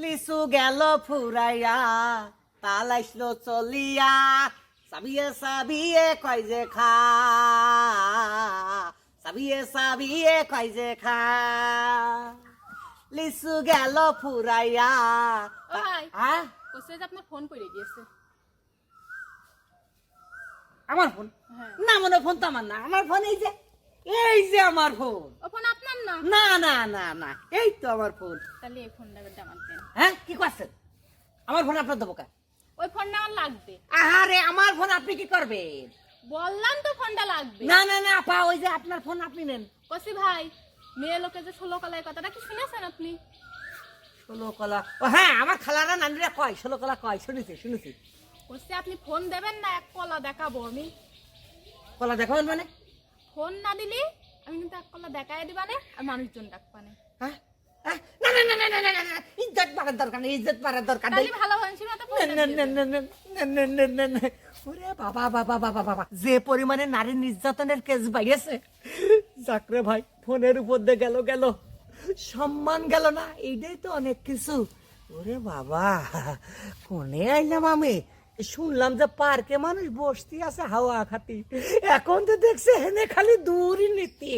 লিচু গেল ফুরাইয়া তাল আসলো চলিয়া সাবিয়ে সাবিয়ে কয় যে খা সাবিয়ে সাবিয়ে কয় যে খা লিচু গেল ফুরাইয়া ও ভাই হ্যাঁ কইছে যে আপনার ফোন পড়ে গিয়েছে। আমার ফোন হ্যাঁ না মনে ফোন তো আমার না আমার ফোন এই যে আমার ফোন ও ফোন আপনার না? না না না না এই তো আমার ফোন। তাহলে এই ফোনটা আমার দেন। হ্যাঁ কি করছেন আমার ফোন আপনার দেবো কা ওই ফোনটা আমার লাগবে। আহারে আমার ফোন আপনি কি করবেন বললাম তো ফোনটা লাগবে। না না না আপা ওই যে আপনার ফোন আপনি নেন। কসি ভাই মেয়ে লোকে যে 16 কলায় কথাটা কি শুনেছেন আপনি? 16 কলা ও হ্যাঁ আমার খালারা নানিরা কয় 16 কলা কয় শুনেছি কসি আপনি ফোন দেবেন না এক কলা দেখাবো আমি। কলা দেখাবেন মানে ফোন না দিলি আমি কিন্তু এক কলা দেখায় দিবানে আর মানুষজন ডাকবানে। হ্যাঁ হ্যাঁ? না না না না না না না ইজ্জত বাড়ার দরকার নেই ইজ্জত বাড়ার দরকার নেই তাহলে ভালো হয়েছিল না তো না ফোনটা না দিয়ে না দেন। না না না না না না ওরে বাবা বাবা বাবা বাবা যে পরিমাণে নারী নির্যাতনের কেস বাইরেছে যাকরে ভাই ফোনের উপর দিয়ে গেল সম্মান গেল না এইটাই তো অনেক কিছু। ওরে বাবা কোনে আইলাম আমি শুনলাম যে পার্কে মানুষ বসতি আছে হাওয়া খাতি এখন তো দেখছে হেনে খালি দূরই নীতি।